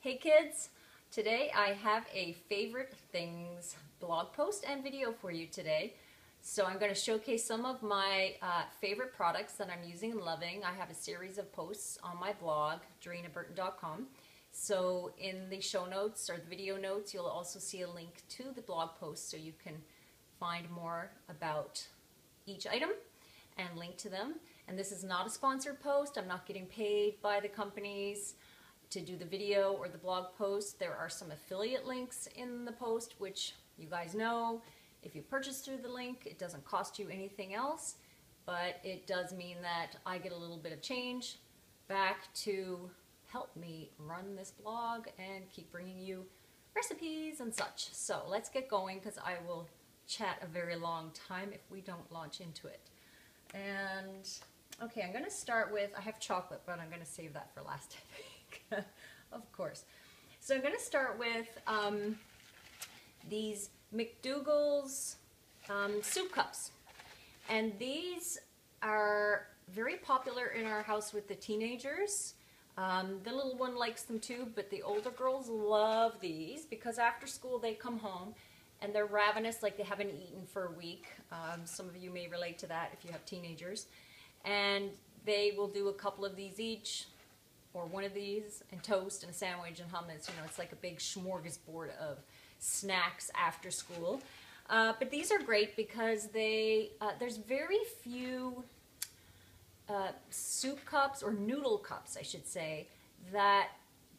Hey kids, today I have a favorite things blog post and video for you today. So I'm going to showcase some of my favorite products that I'm using and loving. I have a series of posts on my blog, DrenaBurton.com. So in the show notes or the video notes, you'll also see a link to the blog post so you can find more about each item and link to them. And this is not a sponsored post. I'm not getting paid by the companies to do the video or the blog post. There are some affiliate links in the post, which you guys know. If you purchase through the link, it doesn't cost you anything else, but it does mean that I get a little bit of change back to help me run this blog and keep bringing you recipes and such. So let's get going because I will chat a very long time if we don't launch into it. And okay, I'm going to start with, I have chocolate, but I'm going to save that for last, I think. Of course. So I'm going to start with these McDougall's soup cups. And these are very popular in our house with the teenagers. The little one likes them too, but the older girls love these because after school they come home and they're ravenous, like they haven't eaten for a week. Some of you may relate to that if you have teenagers. And they will do a couple of these each, or one of these, and toast and a sandwich and hummus. You know, it's like a big smorgasbord of snacks after school. But these are great because there's very few soup cups, or noodle cups I should say, that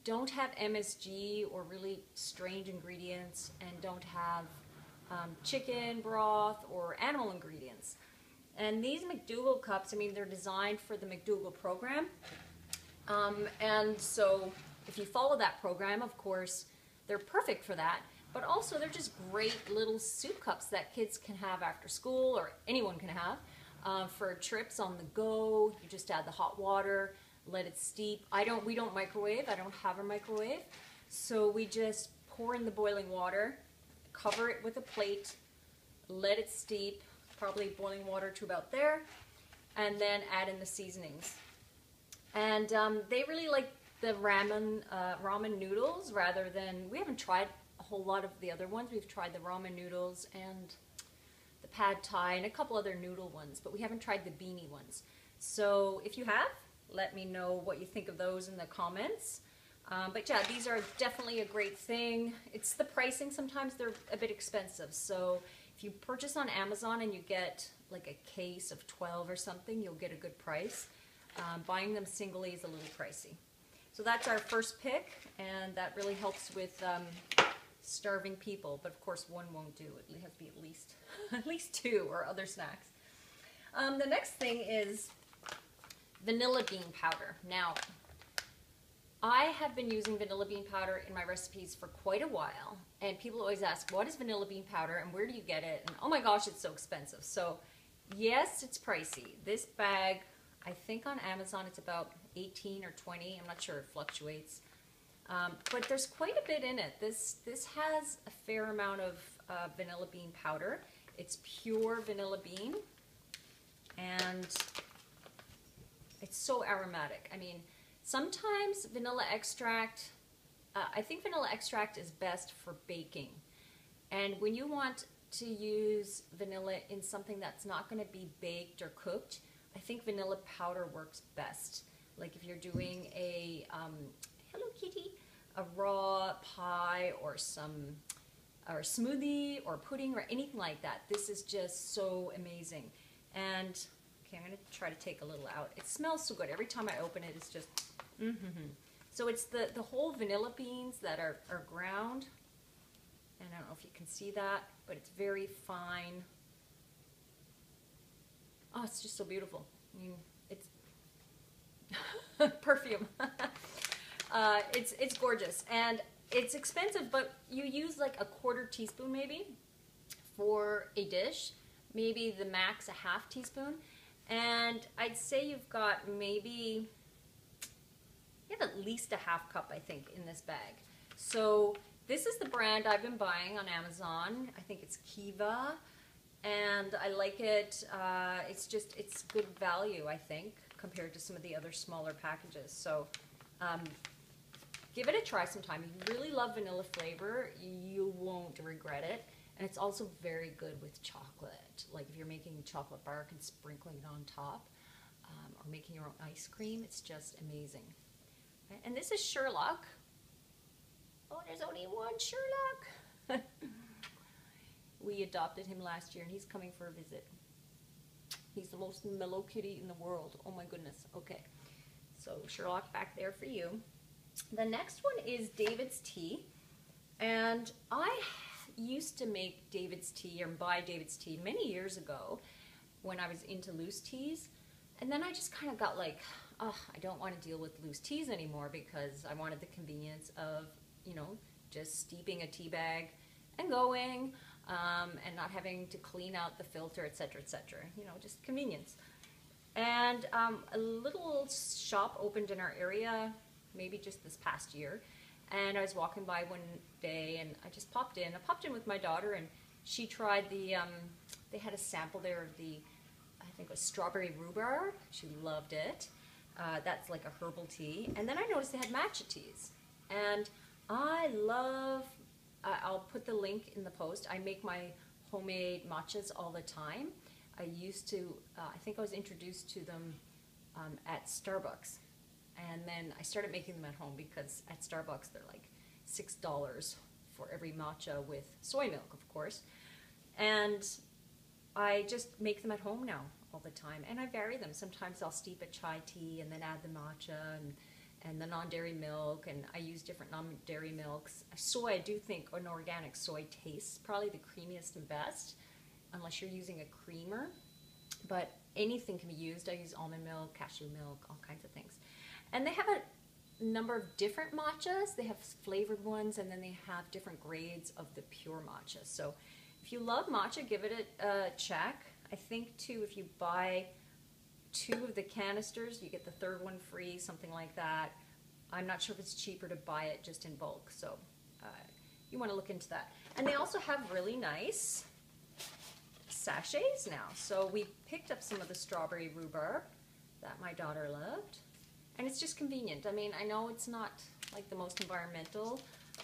don't have MSG or really strange ingredients and don't have chicken broth or animal ingredients. And these McDougall cups, I mean, they're designed for the McDougall program. And so if you follow that program, of course, they're perfect for that. But also they're just great little soup cups that kids can have after school, or anyone can have, for trips on the go. You just add the hot water, let it steep. We don't microwave. I don't have a microwave. So we just pour in the boiling water, cover it with a plate, let it steep, probably boiling water to about there, and then add in the seasonings. And they really like the ramen noodles rather than, we haven't tried a whole lot of the other ones. We've tried the ramen noodles and the pad thai and a couple other noodle ones, but we haven't tried the beanie ones. So if you have, let me know what you think of those in the comments. But yeah, these are definitely a great thing. It's the pricing, sometimes they're a bit expensive. So if you purchase on Amazon and you get like a case of 12 or something, you'll get a good price. Buying them singly is a little pricey. So that's our first pick, and that really helps with starving people. But of course, one won't do. It has to be at least at least two, or other snacks. The next thing is vanilla bean powder. Now, I have been using vanilla bean powder in my recipes for quite a while, and people always ask, what is vanilla bean powder and where do you get it? And oh my gosh, it's so expensive. So yes, it's pricey. This bag, I think on Amazon it's about 18 or 20. I'm not sure, it fluctuates. But there's quite a bit in it. This has a fair amount of vanilla bean powder. It's pure vanilla bean, and it's so aromatic. I mean, sometimes vanilla extract, I think vanilla extract is best for baking. And when you want to use vanilla in something that's not going to be baked or cooked, I think vanilla powder works best. Like if you're doing a, hello kitty, a raw pie or or a smoothie or pudding or anything like that. This is just so amazing. And okay, I'm going to try to take a little out. It smells so good. Every time I open it, it's just, So it's the whole vanilla beans that are ground. And I don't know if you can see that, but it's very fine. Oh, it's just so beautiful. I mean, it's perfume. It's gorgeous, and it's expensive, but you use like a quarter teaspoon maybe for a dish, maybe the max a half teaspoon, and I'd say you've got maybe, you have at least a half cup, I think, in this bag. So this is the brand I've been buying on Amazon. I think it's Kiva. And I like it. It's good value, I think, compared to some of the other smaller packages. So Give it a try sometime. If you really love vanilla flavor, you won't regret it. And it's also very good with chocolate. Like if you're making chocolate bark and sprinkling it on top, or making your own ice cream, it's just amazing. And this is Sherlock. Oh, there's only one Sherlock. We adopted him last year and he's coming for a visit. He's the most mellow kitty in the world. Oh my goodness. Okay. So Sherlock back there for you. The next one is David's Tea. And I used to make David's Tea or buy David's Tea many years ago when I was into loose teas. And then I just kind of got like, oh, I don't want to deal with loose teas anymore because I wanted the convenience of, you know, just steeping a tea bag and going and not having to clean out the filter, etc., etc. You know, just convenience. And a little shop opened in our area, maybe just this past year. And I was walking by one day and I just popped in. I popped in with my daughter and she tried the, they had a sample there of the, I think it was strawberry rhubarb. She loved it. That's like a herbal tea. And then I noticed they had matcha teas. And I love, I'll put the link in the post. I make my homemade matchas all the time. I used to, I think I was introduced to them at Starbucks. And then I started making them at home because at Starbucks they're like $6 for every matcha with soy milk, of course. And I just make them at home now all the time. And I vary them. Sometimes I'll steep a chai tea and then add the matcha and the non-dairy milk. And I use different non-dairy milks. Soy, I do think an organic soy tastes probably the creamiest and best, unless you're using a creamer. But anything can be used. I use almond milk, cashew milk, all kinds of things. And they have a number of different matchas. They have flavored ones, and then they have different grades of the pure matcha. So if you love matcha, give it a check. I think, too, if you buy 2 of the canisters, you get the 3rd one free, something like that. I'm not sure if it's cheaper to buy it just in bulk, so you want to look into that. And they also have really nice sachets now. So we picked up some of the strawberry rhubarb that my daughter loved. And it's just convenient. I mean, I know it's not like the most environmental,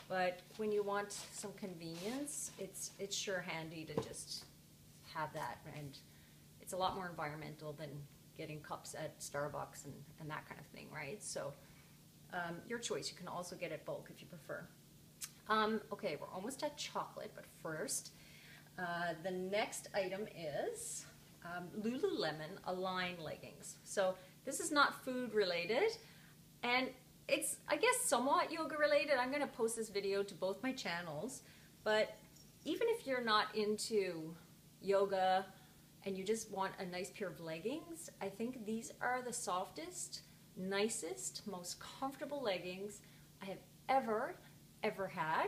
but when you want some convenience, it's sure handy to just have that. And it's a lot more environmental than getting cups at Starbucks and that kind of thing, right? So your choice. You can also get it bulk if you prefer. Okay, we're almost at chocolate, but first, the next item is Lululemon Align leggings. So this is not food related, and it's, I guess, somewhat yoga related. I'm going to post this video to both my channels, but even if you're not into yoga and you just want a nice pair of leggings, I think these are the softest, nicest, most comfortable leggings I have ever had.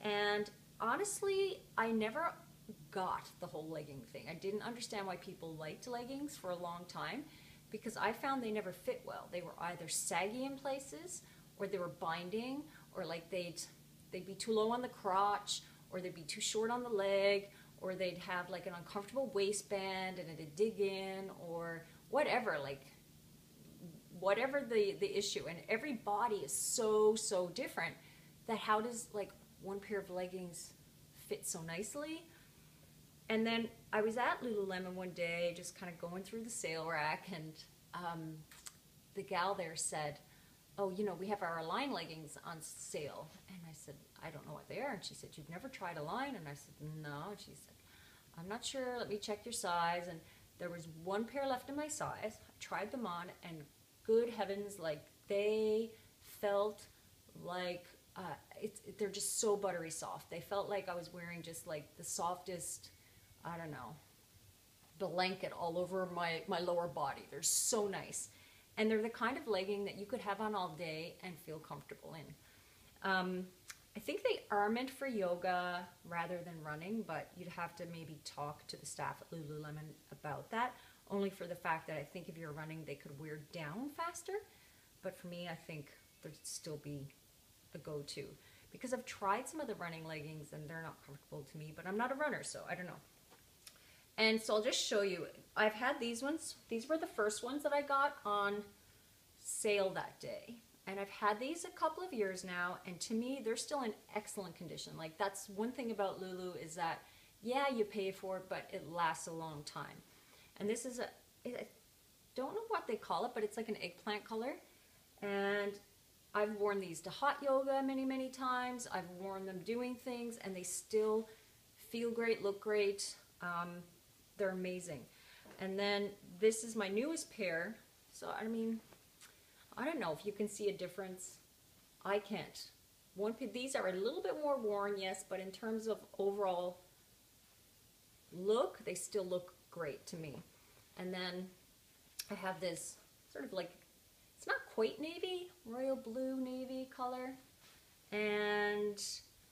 And honestly, I never got the whole legging thing. I didn't understand why people liked leggings for a long time, because I found they never fit well. They were either saggy in places, or they were binding, or like they'd be too low on the crotch, or they'd be too short on the leg, or they'd have like an uncomfortable waistband and it'd dig in, or whatever, like whatever the issue. And every body is so different that how does like one pair of leggings fit so nicely? And then I was at Lululemon one day, just kind of going through the sale rack, and the gal there said, oh, you know, we have our Align leggings on sale. And I said, I don't know what they are. And she said, you've never tried Align? And I said, no. And she said, I'm not sure. Let me check your size. And there was one pair left in my size. I tried them on, and good heavens, like they felt like, they're just so buttery soft. They felt like I was wearing just like the softest, I don't know, blanket all over my lower body. They're so nice. And they're the kind of legging that you could have on all day and feel comfortable in. I think they are meant for yoga rather than running, but you'd have to maybe talk to the staff at Lululemon about that, only for the fact that I think if you're running, they could wear down faster. But for me, I think there'd still be a go-to, because I've tried some of the running leggings and they're not comfortable to me, but I'm not a runner, so I don't know. And so I'll just show you. I've had these ones. These were the first ones that I got on sale that day. And I've had these a couple of years now, and to me, they're still in excellent condition. Like, that's one thing about Lulu is that, yeah, you pay for it, but it lasts a long time. And this is I don't know what they call it, but it's like an eggplant color. And I've worn these to hot yoga many, many times. I've worn them doing things, and they still feel great, look great. They're amazing. And then this is my newest pair. So, I mean, I don't know if you can see a difference. I can't. These are a little bit more worn, yes, but in terms of overall look, they still look great to me. And then I have this sort of like, it's not quite navy, royal blue navy color. And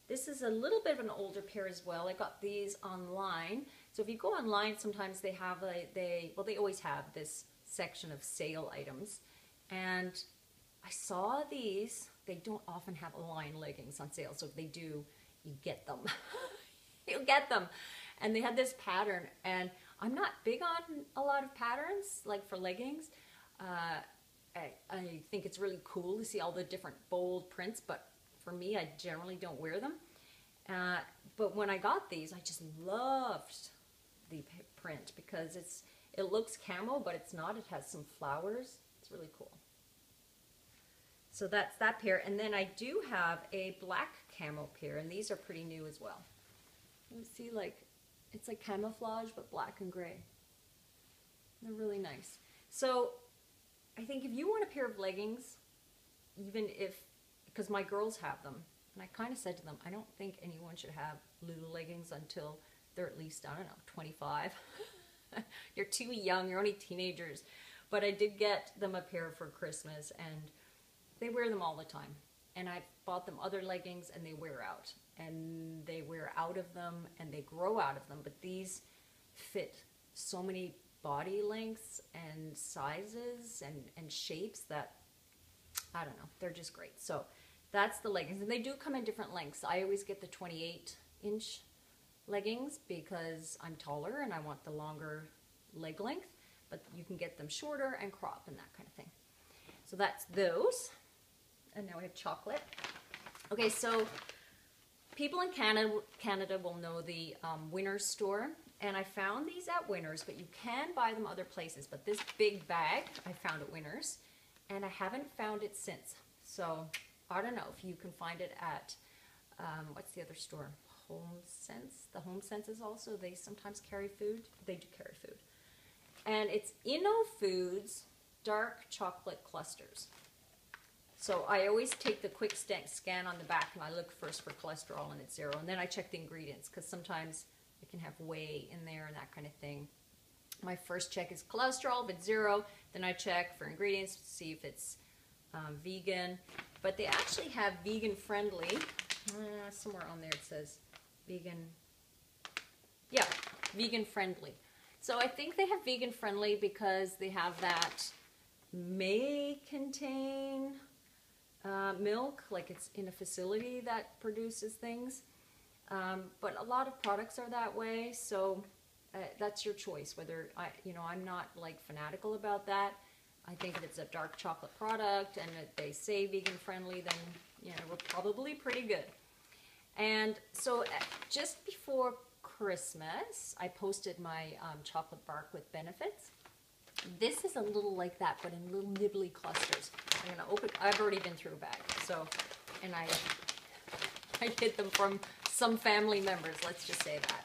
this is a little bit of an older pair as well. I got these online. So if you go online, sometimes they have they always have this section of sale items. And I saw these. They don't often have Align leggings on sale. So if they do, you get them. You get them. And they had this pattern. And I'm not big on a lot of patterns, like for leggings. I think it's really cool to see all the different bold prints, but for me, I generally don't wear them. But when I got these, I just loved the print because it looks camo, but it's not. It has some flowers. It's really cool. So that's that pair. And then I do have a black camo pair, and these are pretty new as well. You see, like, it's like camouflage, but black and gray. They're really nice. So I think if you want a pair of leggings, even if, because my girls have them, and I kind of said to them, I don't think anyone should have Lulu leggings until they're at least, I don't know, 25. You're too young, you're only teenagers. But I did get them a pair for Christmas, and they wear them all the time. And I bought them other leggings, and they wear out. And they wear out of them, and they grow out of them. But these fit so many body lengths and sizes and shapes that, I don't know, they're just great. So that's the leggings. And they do come in different lengths. I always get the 28-inch leggings because I'm taller and I want the longer leg length. But you can get them shorter and crop and that kind of thing. So that's those. And now we have chocolate. Okay, so people in Canada will know the Winners store. And I found these at Winners, but you can buy them other places. But this big bag I found at Winners, and I haven't found it since. So I don't know if you can find it at, what's the other store? Home Sense. The Home Senses also, they sometimes carry food. They do carry food. And it's Inno Foods Dark Chocolate Clusters. So I always take the quick scan on the back, and I look first for cholesterol, and it's 0. And then I check the ingredients, because sometimes it can have whey in there and that kind of thing. My first check is cholesterol. If it's 0, then I check for ingredients to see if it's vegan. But they actually have vegan friendly. Somewhere on there it says vegan. Yeah, vegan friendly. So I think they have vegan friendly because they have that may contain milk, like it's in a facility that produces things. But a lot of products are that way, so that's your choice. Whether I'm not like fanatical about that. I think if it's a dark chocolate product and they say vegan friendly, then we're probably pretty good. And so just before Christmas, I posted my chocolate bark with benefits. This is a little like that, but in little nibbly clusters. I'm gonna open. I've already been through a bag, so, and I hid them from some family members. Let's just say that,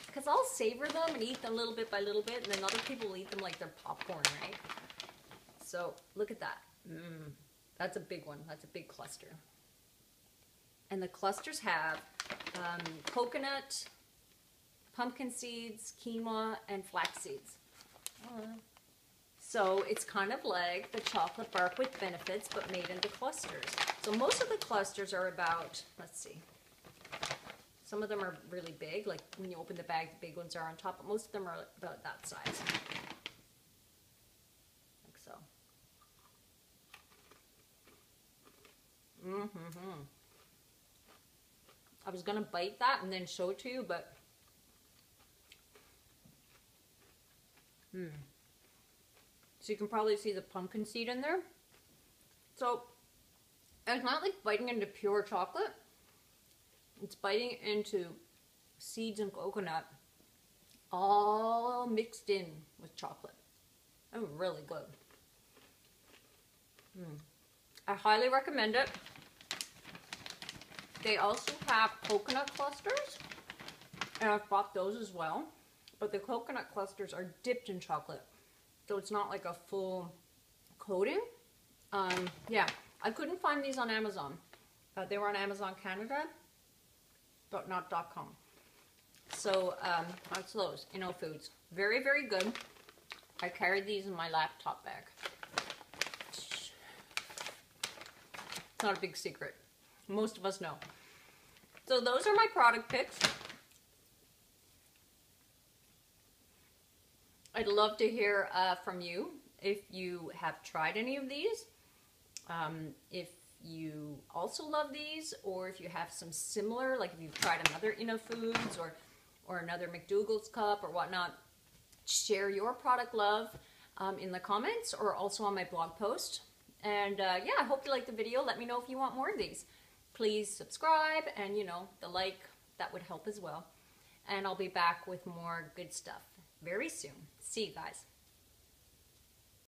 because I'll savor them and eat them little bit by little bit, and then other people will eat them like they're popcorn, right? So look at that. That's a big one. That's a big cluster. And the clusters have coconut, pumpkin seeds, quinoa, and flax seeds. So it's kind of like the chocolate bark with benefits, but made into clusters. So most of the clusters are about, let's see, some of them are really big, like when you open the bag, the big ones are on top, but most of them are about that size. Like so. I was gonna bite that and then show it to you, but so you can probably see the pumpkin seed in there. So And it's not like biting into pure chocolate. It's biting into seeds and coconut all mixed in with chocolate. Oh, really good. I highly recommend it. They also have coconut clusters, and I've bought those as well. But the coconut clusters are dipped in chocolate, so it's not like a full coating. Yeah, I couldn't find these on Amazon. They were on Amazon Canada, but not .com. So that's those, Foods. Very, very good. I carried these in my laptop bag. It's not a big secret. Most of us know. So those are my product picks. I'd love to hear from you if you have tried any of these. If you also love these, or if you have some similar, like if you've tried another Foods or another McDougall's cup or whatnot, share your product love in the comments or also on my blog post. And yeah, I hope you liked the video. Let me know if you want more of these. Please subscribe, and the like, that would help as well. And I'll be back with more good stuff very soon. See you guys.